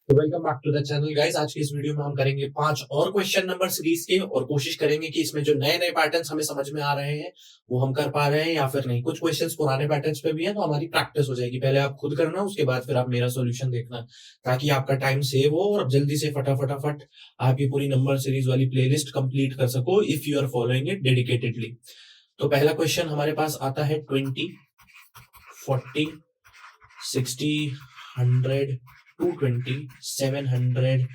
तो welcome back to the channel guys. आज की इस वीडियो में हम करेंगे 5 और क्वेश्चन नंबर सीरीज के और कोशिश करेंगे कि इसमें जो नए नए पैटर्न्स हमें समझ में आ रहे हैं वो हम कर पा रहे हैं या फिर नहीं। कुछ क्वेश्चंस पुराने पैटर्न्स पे भी हैं तो हमारी प्रैक्टिस हो जाएगी। पहले आप खुद करना, उसके बाद फिर आप मेरा सॉल्यूशन देखना, ताकि आपका टाइम सेव हो और जल्दी से फटाफट आप ये पूरी नंबर सीरीज वाली प्लेलिस्ट कंप्लीट कर सको if you are following it dedicatedly. तो पहला क्वेश्चन हमारे पास आता है 20, 40, 60, 100, 220, 700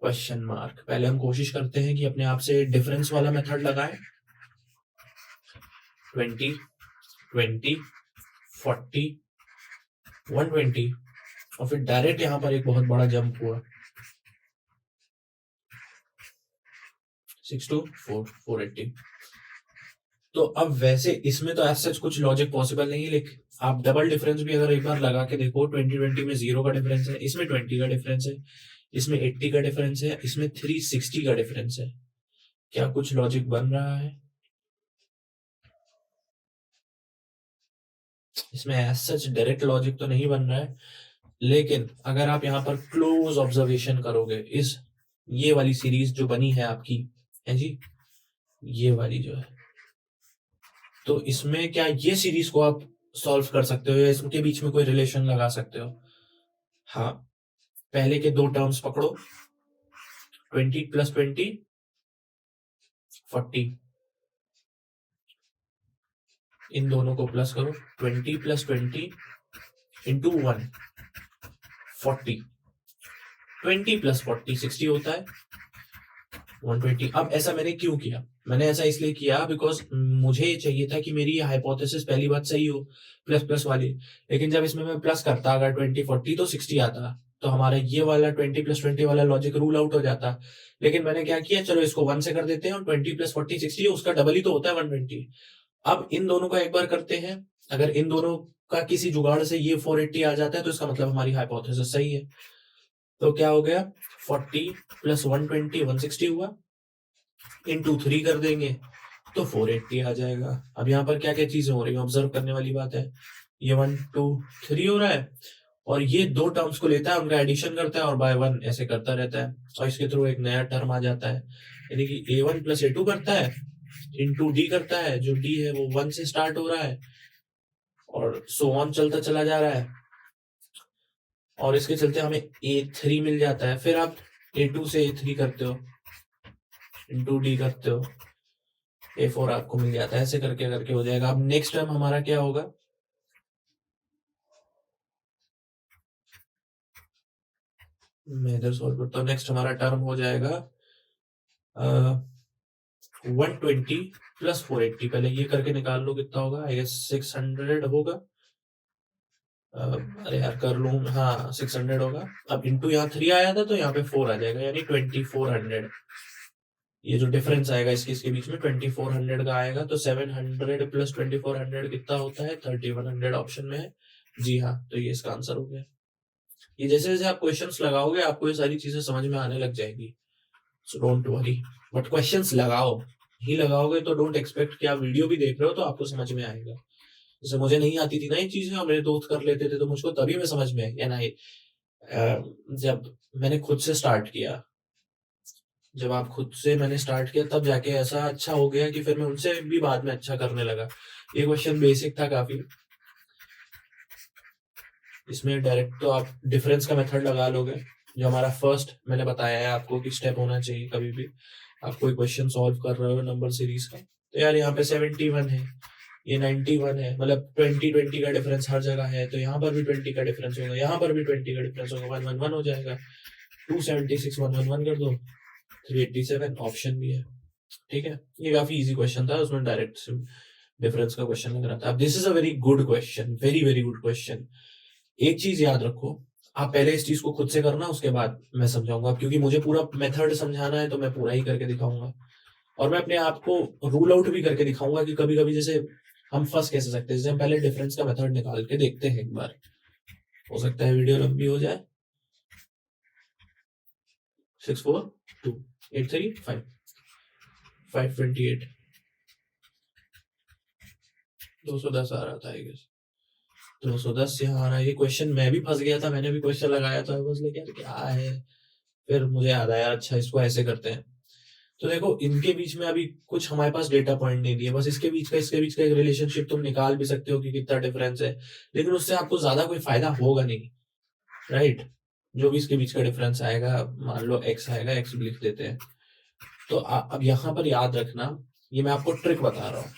क्वेश्चन मार्क। पहले हम कोशिश करते हैं कि अपने आप से डिफरेंस वाला मेथड लगाएं। 20, 20, 40, 120 और फिर डायरेक्ट यहां पर एक बहुत बड़ा जंप हुआ 6 to 4, 480। तो अब वैसे इसमें तो ऐसा कुछ लॉजिक पॉसिबल नहीं है, लेकिन आप डबल डिफरेंस भी अगर एक बार लगा के देखो, 2020 में 0 का डिफरेंस है, इसमें 20 का डिफरेंस है, इसमें 80 का डिफरेंस है, इसमें 360 का डिफरेंस है। क्या कुछ लॉजिक बन रहा है? इसमें एज सच डायरेक्ट लॉजिक तो नहीं बन रहा है, लेकिन अगर आप यहाँ पर क्लोज ऑब्जर्वेशन करोगे, इस ये वाली सीरीज जो बनी है आपकी है जी, ये वाली जो है, तो इसमें क्या ये सीरीज को आप सॉल्व कर सकते हो या इसके बीच में कोई रिलेशन लगा सकते हो? हाँ, पहले के दो टर्म्स पकड़ो, 20 + 20 40, इन दोनों को प्लस करो, 20 + 20 इंटू 1 40, 20 + 40 60 होता है 120। अब ऐसा मैंने क्यों किया? मैंने ऐसा इसलिए किया बिकॉज मुझे चाहिए था कि मेरी हाइपोथेसिस पहली बात सही हो, प्लस प्लस वाली। लेकिन जब इसमें मैं प्लस करता अगर 20 40 तो 60 आता, तो हमारा ये वाला 20 + 20 वाला लॉजिक रूल आउट हो जाता। लेकिन मैंने क्या किया, चलो इसको 1 से कर देते हैं और 20 + 40 60, उसका डबल ही तो होता है 120। अब इन दोनों का एक बार करते हैं, अगर इन दोनों का किसी जुगाड़ से ये 480 आ जाता है तो इसका मतलब हमारी हाइपोथेसिस सही है। तो क्या हो गया, 40 + 120 160 हुआ, इंटू 3 कर देंगे तो 480 आ जाएगा। अब यहाँ पर क्या क्या चीजें हो रही है, ऑब्जर्व करने वाली बात है। ये 1 2 3 हो रहा है और ये दो टर्म्स को लेता है, उनका एडिशन करता है और बाय 1 ऐसे करता रहता है और इसके थ्रू एक नया टर्म आ जाता है, यानी कि A1 + A2 करता है, इंटू D करता है, जो D है वो 1 से स्टार्ट हो रहा है और सो ऑन चलता चला जा रहा है, और इसके चलते हमें A3 मिल जाता है। फिर आप A2 से A3 करते हो, इंटू D करते हो, A4 आपको मिल जाता है। ऐसे करके करके हो जाएगा। अब नेक्स्ट टर्म हमारा क्या होगा, मैं इधर सॉल्व करता हूँ। नेक्स्ट हमारा टर्म हो जाएगा 120 + 480। पहले ये करके निकाल लो कितना होगा, आई गेस 600 होगा। अरे यार कर लूं, हाँ 600 होगा। अब इंटू यहाँ 3 आया था तो यहाँ पे 4 आ जाएगा, यानी 2400। ये जो डिफरेंस आएगा इसके इसके बीच में 2400 का आएगा, तो 700 + 2400 कितना होता है, 3100 ऑप्शन में है। जी हाँ, तो ये इसका आंसर हो गया। ये जैसे जैसे आप क्वेश्चंस लगाओगे आपको ये सारी चीजें समझ में आने लग जाएगी, so don't worry. But questions लगाओ, ही लगाओगे तो डोंट एक्सपेक्ट कि आप वीडियो भी देख रहे हो तो आपको समझ में आएगा। जैसे मुझे नहीं आती थी ना ये चीजें और मेरे दोस्त कर लेते थे तो मुझको तभी में समझ में आई। एंड आई जब मैंने खुद से स्टार्ट किया, जब आप खुद से मैंने स्टार्ट किया तब जाके ऐसा अच्छा हो गया कि फिर मैं उनसे भी बाद में अच्छा करने लगा। ये क्वेश्चन बेसिक था काफी, इसमें डायरेक्ट तो आप डिफरेंस का मेथड लगा लोगे, जो हमारा फर्स्ट मैंने बताया है आपको कि स्टेप होना चाहिए कभी भी आप कोई क्वेश्चन सॉल्व कर रहे हो नंबर सीरीज का। तो यार यहाँ पे 71 है, ये 91 है, मतलब 20 20 का डिफरेंस हर जगह है, तो यहाँ पर भी 20 का डिफरेंस होगा, यहाँ पर भी 20 का डिफरेंस होगा, 111 हो जाएगा। 276 111 कर दो, 387 ऑप्शन भी है। ठीक है, ये काफी इजी क्वेश्चन था, उसमें डायरेक्ट डिफरेंस का क्वेश्चन लग रहा था। अब this is a very good question, very very good question. एक चीज याद रखो, आप पहले इस चीज को खुद से करना, उसके बाद मैं समझाऊंगा, क्योंकि मुझे पूरा मेथड समझाना है तो मैं पूरा ही करके दिखाऊंगा और मैं अपने आप को रूल आउट भी करके दिखाऊंगा कि कभी कभी जैसे हम फंस कैसे सकते हैं। जैसे हम पहले डिफरेंस का मेथड निकाल के देखते हैं एक बार, हो सकता है वीडियो लंबी हो जाए। 6 4 2 8 3 5 528 210 आ रहा था आई गेस, 210 यहाँ आ रहा है। ये क्वेश्चन मैं भी फंस गया था, मैंने भी क्वेश्चन लगाया था बस, लेकिन क्या है, फिर मुझे याद आया अच्छा इसको ऐसे करते हैं। तो देखो इनके बीच में अभी कुछ हमारे पास डेटा पॉइंट नहीं दिए, बस इसके बीच का एक रिलेशनशिप तुम निकाल भी सकते हो कि कितना डिफरेंस है, लेकिन उससे आपको ज्यादा कोई फायदा होगा नहीं, राइट। जो भी इसके बीच का डिफरेंस आएगा, मान लो एक्स आएगा, एक्स लिख देते हैं। तो अब यहाँ पर याद रखना, ये मैं आपको ट्रिक बता रहा हूँ।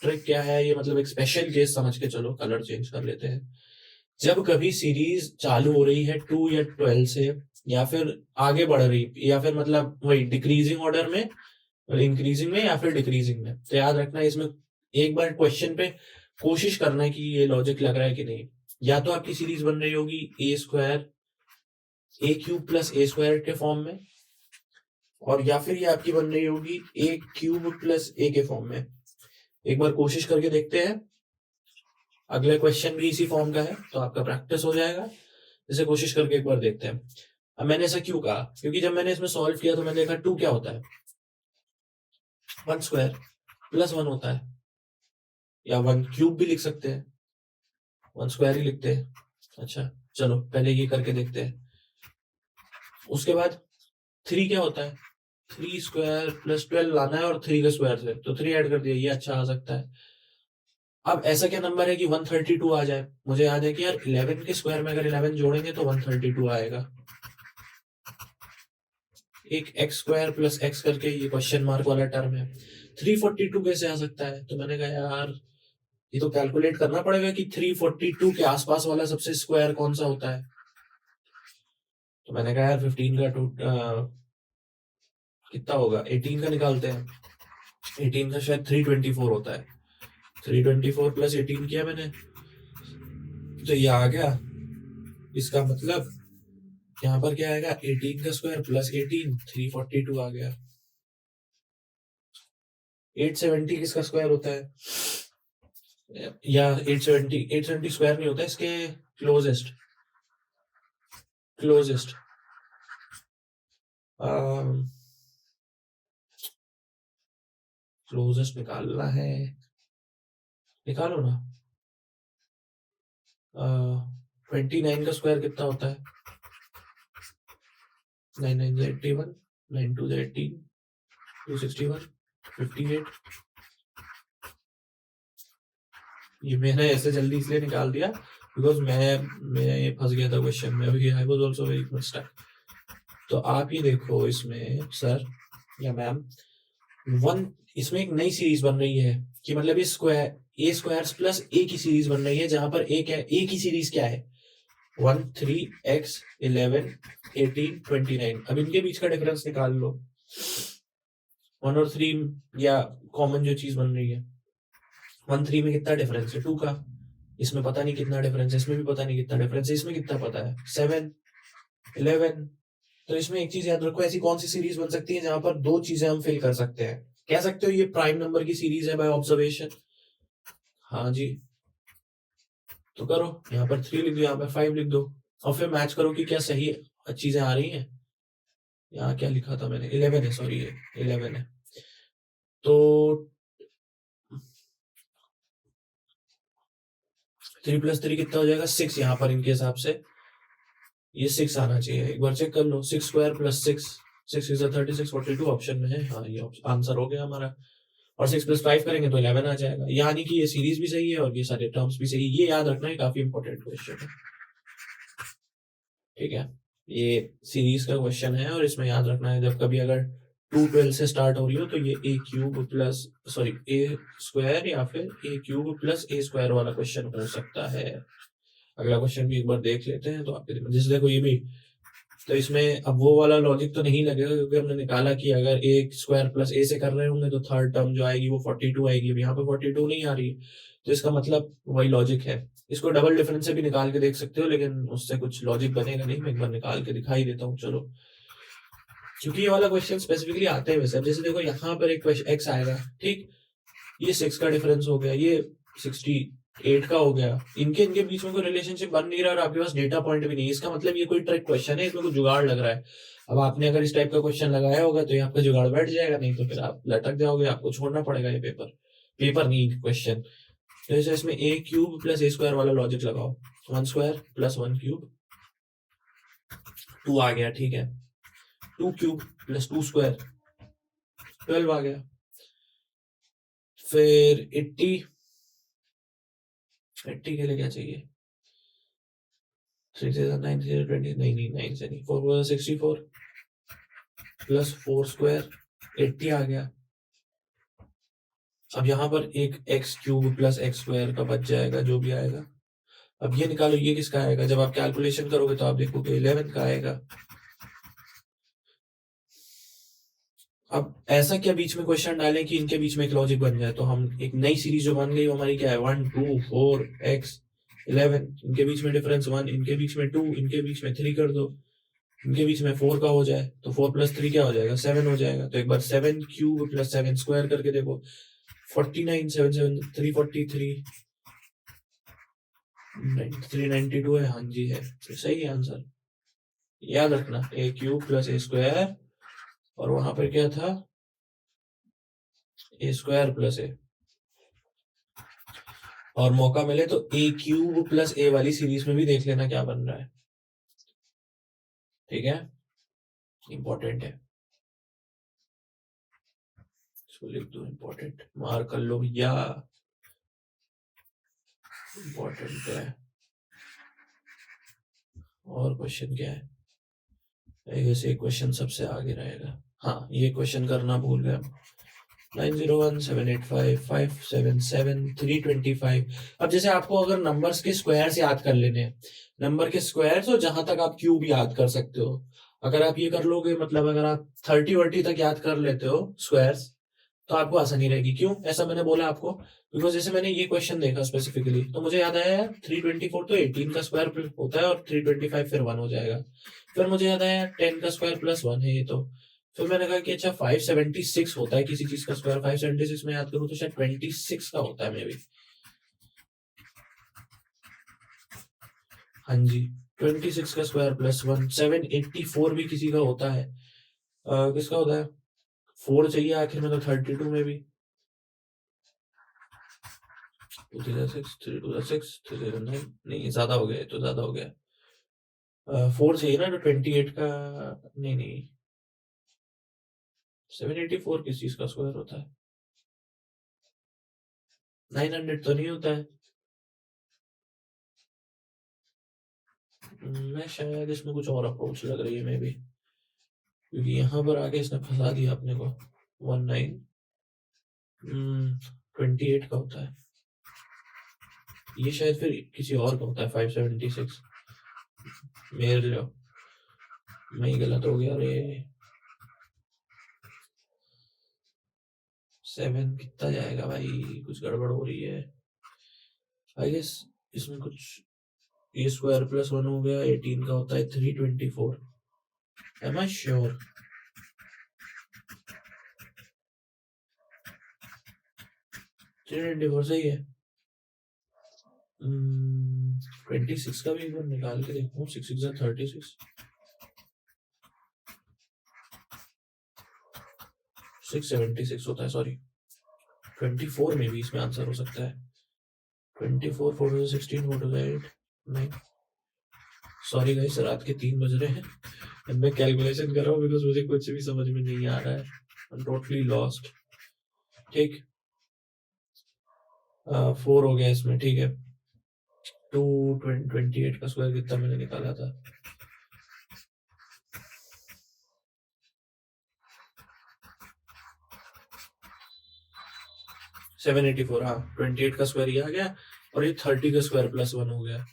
ट्रिक क्या है, ये मतलब एक स्पेशल केस समझ के चलो। कलर चेंज कर लेते हैं। जब कभी सीरीज चालू हो रही है 2 या 12 से, या फिर आगे बढ़ रही, या फिर मतलब वही डिक्रीजिंग ऑर्डर में, इंक्रीजिंग में या फिर डिक्रीजिंग में, तो याद रखना इसमें एक बार क्वेश्चन पे कोशिश करना है कि ये लॉजिक लग रहा है कि नहीं। या तो आपकी सीरीज बन रही होगी ए स्क्वायर ए क्यूब प्लस ए स्क्वायर के फॉर्म में, और या फिर ये आपकी बन रही होगी ए क्यूब प्लस ए के फॉर्म में। एक बार कोशिश करके देखते हैं। अगला क्वेश्चन भी इसी फॉर्म का है, तो आपका प्रैक्टिस हो जाएगा। इसे कोशिश करके एक बार देखते हैं। अब मैंने ऐसा क्यों कहा, क्योंकि जब मैंने इसमें सॉल्व किया तो मैंने देखा 2 क्या होता है, 1 स्क्वायर प्लस 1 होता है, या 1 क्यूब भी लिख सकते हैं, 1 स्क्वायर ही लिखते हैं। अच्छा चलो पहले ये करके देखते हैं। उसके बाद 3 क्या होता है, 3 स्क्वायर प्लस 12 लाना है, और 3 का स्क्वायर से तो 3 ऐड कर दिया, ये अच्छा आ सकता है। अब ऐसा क्या नंबर है कि 132 आ जाए। मुझे याद है कि यार 11 के स्क्वायर में अगर 11 जोड़ेंगे तो 132 आएगा। एक एक्स स्क्वायर प्लस एक्स करके ये क्वेश्चन मार्क वाला टर्म है, 342 कैसे आ सकता है। तो मैंने कहा यार ये तो कैलकुलेट करना पड़ेगा कि 342 के आसपास वाला सबसे स्क्वायर कौन सा होता है। तो मैंने कहा यार 15 का कितना होगा, 18 का निकालते हैं। 18 का शायद 324 होता है। 324 प्लस 18 किया मैंने, तो ये आ गया। इसका मतलब यहाँ पर क्या आएगा, 18 का स्क्वायर प्लस 18, 342 आ गया। 870 किसका स्क्वायर होता है, या 870 स्क्वायर नहीं होता, इसके क्लोजेस्ट निकालना है, निकालो ना। 29 का स्क्वायर कितना होता है, 9 9 81, 9 2 18, 261, 58। ये मैंने ऐसे जल्दी इसलिए निकाल दिया बिकॉज मैं फंस गया था क्वेश्चन में, I was also very much stuck. तो आप ये देखो इसमें सर या मैम, इसमें एक नई सीरीज बन रही है कि मतलब ये स्क्वायर ए स्क्वायर्स प्लस ए की सीरीज बन रही है, जहां पर ए क्या, ए की सीरीज क्या है, 1 3 x 11 18 29। अब इनके बीच का डिफरेंस निकाल लो, 1 और 3, या कॉमन जो चीज बन रही है 1 3 में कितना डिफरेंस है, 2 का। इसमें पता नहीं कितना डिफरेंस है, इसमें भी पता नहीं कितना डिफरेंस है, इसमें कितना पता है 7 11। तो इसमें एक चीज याद रखो, ऐसी कौन सी सीरीज बन सकती है जहां पर दो चीजें हम फिल कर सकते हैं। कह सकते हो ये प्राइम नंबर की सीरीज है बाय ऑब्जर्वेशन, हाँ जी। तो करो, यहाँ पर 3 लिख दो, यहाँ पर 5 लिख दो, और फिर मैच करो कि क्या सही चीजें आ रही हैं। यहाँ क्या लिखा था मैंने, 11 है, सॉरी ये 11 है। तो 3 + 3 कितना हो जाएगा, 6। यहाँ पर इनके हिसाब से ये 6 आना चाहिए, एक बार चेक कर लो। 6 स्क्वायर प्लस 6, 6 is 36, 42 ऑप्शन में है, हाँ ये आंसर हो गया हमारा। और 6 + 5 करेंगे तो 11 आ जाएगा, यानी कि ये सीरीज भी सही है और ये सारे टर्म्स भी सही है। ये याद रखना है, काफी इंपॉर्टेंट क्वेश्चन है, ठीक है। ये सीरीज का क्वेश्चन है और इसमें याद रखना है, जब कभी अगर 2 12 से स्टार्ट हो रही हो तो ये ए क्यूब प्लस सॉरी ए स्क्वायर या फिर ए क्यूब प्लस ए स्क्वायर वाला क्वेश्चन हो सकता है। अगला क्वेश्चन भी एक बार देख लेते हैं तो आपके जैसे देखो ये भी, तो इसमें अब वो वाला लॉजिक तो नहीं लगेगा, क्योंकि हमने निकाला कि अगर ए स्क्वायर प्लस ए से कर रहे होंगे तो थर्ड टर्म जो आएगी वो 42 आएगी। अब यहाँ पे 42 नहीं आ रही, तो इसका मतलब वही लॉजिक है। इसको डबल डिफरेंस से भी निकाल के देख सकते हो, लेकिन उससे कुछ लॉजिक बनेगा नहीं। मैं एक बार निकाल के दिखाई देता हूँ, चलो, क्योंकि ये वाला क्वेश्चन स्पेसिफिकली आते हैं वैसे। जैसे देखो यहाँ पर एक एक्स आएगा, ठीक, ये 6 का डिफरेंस हो गया, ये 68 का हो गया, इनके बीच में कोई रिलेशनशिप बन नहीं रहा और आपके पास डेटा पॉइंट भी नहीं। इसका मतलब ये कोई ट्रिक क्वेश्चन है, इसमें कोई जुगाड़ लग रहा है। अब आपने अगर इस टाइप का क्वेश्चन लगाया होगा तो ये आपका जुगाड़ बैठ जाएगा, नहीं तो फिर आप लटक जाओगे, आपको छोड़ना पड़ेगा ये पेपर नहीं क्वेश्चन। जैसे इसमें ए क्यूब प्लस ए स्क्वायर वाला लॉजिक लगाओ, 1 स्क्वायर प्लस 1 क्यूब 2 आ गया, ठीक है। 2 क्यूब प्लस 2 स्क्वायर 12 आ गया। फिर 80 के लिए क्या चाहिए, 6 9 20 नहीं 9 से नहीं, 4 64 प्लस 4 स्क्वायर 80 आ गया। अब यहाँ पर एक x cube plus x square का बच जाएगा जो भी आएगा। अब ये निकालो, ये किसका आएगा, जब आप कैलकुलेशन करोगे तो आप देखोगे 11 का आएगा। अब ऐसा क्या बीच में क्वेश्चन डालें कि इनके बीच में एक लॉजिक बन जाए, तो हम एक नई सीरीज जो बन गई वो हमारी क्या है, 1 2 4 x 11, इनके बीच में डिफरेंस 1, इनके बीच में 2, इनके बीच में 3 कर दो, इनके बीच में 4 का हो जाए तो 4 प्लस 3 क्या हो जाएगा, 7 हो जाएगा। तो एक बार 7 क्यूब प्लस 7 स्क्वायर करके देखो, 49 7 7 343 392 है, हाँ जी है, तो सही है आंसर। याद रखना ए क्यूब प्लस ए स्क्वायर, और वहां पर क्या था, ए स्क्वायर प्लस ए। और मौका मिले तो ए क्यूब प्लस ए वाली सीरीज में भी देख लेना क्या बन रहा है, ठीक है, इंपॉर्टेंट है, इसको लिख दो, इंपॉर्टेंट मार्क कर लो भैया, इंपॉर्टेंट है। और क्वेश्चन क्या है, वैसे क्वेश्चन सबसे आगे रहेगा, हाँ ये क्वेश्चन करना भूल गया, 901 785 577 325। अब जैसे आपको अगर नंबर्स के स्क्वायर्स याद कर लेने हैं, नंबर के स्क्वायर्स, और जहां तक आप क्यूब याद कर सकते हो, अगर आप ये कर लोगे, मतलब अगर आप 30 वर्टी तक याद कर लेते हो स्क्वायर्स, तो आपको आसानी रहेगी। क्यों ऐसा मैंने बोला आपको, बिकॉज जैसे मैंने ये क्वेश्चन देखा स्पेसिफिकली, तो मुझे याद आया 324 तो 18 का स्क्वायर होता है, और 325 फिर 1 हो जाएगा। फिर मुझे याद आया 10 का स्क्वायर प्लस 1 है ये तो, फिर मैंने कहा कि अच्छा 576 होता है किसी चीज का स्क्वायर, 576 में याद करूं तो शायद 26 का होता है मे बी, हाँ जी 26 का स्क्वायर प्लस 1, 784 भी किसी का होता है, किसका होता है, 4 चाहिए आखिर में, तो 32 में भी, 2 3 6 3 2 6 3 9, नहीं ज्यादा हो गया, तो ज्यादा हो गया, 4 चाहिए ना, तो 28 का, नहीं नहीं 784 किस चीज का स्क्वायर होता है, 900 तो नहीं होता है। मैं शायद इसमें कुछ और अप्रोच लग रही है मे बी, क्योंकि यहाँ पर आके इसने फंसा दिया अपने को, 28 का होता है, ये शायद फिर किसी और का होता है 576, मेरे लिए मैं ही गलत हो गया, अरे 7 कितना जाएगा भाई, कुछ गड़बड़ हो रही है, आई गेस इसमें कुछ, ए स्क्वायर प्लस 1 हो गया, 18 का होता है 324, एम आई श्योर, 324 सही है। 26 का भी एक बार निकाल के देखो, 6 6 36, 676 होता है, सॉरी 24 में भी इसमें आंसर हो सकता है, 24 4 16 4 8 9, सॉरी गाइस रात के 3 बज रहे हैं, मैं कैलकुलेशन कर रहा हूँ बिकॉज मुझे कुछ भी समझ में नहीं आ रहा है, आई एम टोटली लॉस्ट, ठीक 4 हो गया इसमें, ठीक है, 228 का स्क्वायर कितना मैंने निकाला था, 784, हाँ 28 का स्क्वायर ये आ गया, और ये 30 का स्क्वायर प्लस 1 हो गया,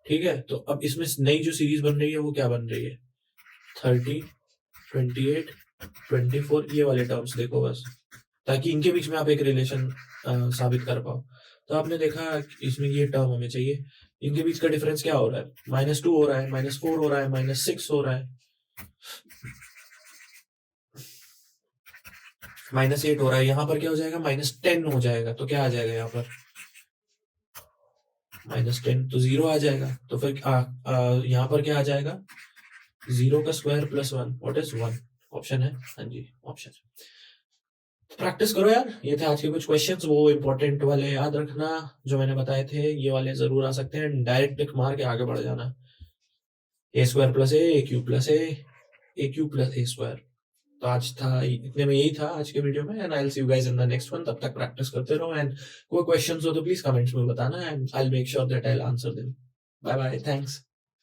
ठीक है। तो अब इसमें नई जो सीरीज बन रही है वो क्या बन रही है, 30 28 24, ये वाले टर्म्स देखो बस, ताकि इनके बीच में आप एक रिलेशन साबित कर पाओ। तो आपने देखा इसमें ये टर्म हमें चाहिए, इनके बीच का डिफरेंस क्या हो रहा है, -2 हो रहा है, -4 हो रहा है, -6 हो रहा है, -8 हो रहा है, यहाँ पर क्या हो जाएगा, -10 हो जाएगा, तो क्या आ जाएगा यहाँ पर, -10 तो 0 आ जाएगा, तो फिर यहाँ पर क्या आ जाएगा, 0 का square plus 1, what is 1, option है, हाँ जी ऑप्शन है। प्रैक्टिस करो यार। ये थे आज के कुछ क्वेश्चंस, वो इंपॉर्टेंट वाले याद रखना जो मैंने बताए थे, ये वाले जरूर आ सकते हैं। डायरेक्ट टिक मार के आगे बढ़ जाना। ए स्क्वायर प्लस ए क्यूब प्लस ए क्यूब प्लस ए स्क्वायर। तो आज था इतने में, यही था आज के वीडियो में, and I will see you guys in the next one. तब तक प्रैक्टिस करते रहो, एंड कोई क्वेश्चंस हो तो प्लीज कमेंट्स में बताना, and I will make sure that I will answer them. Bye bye, thanks.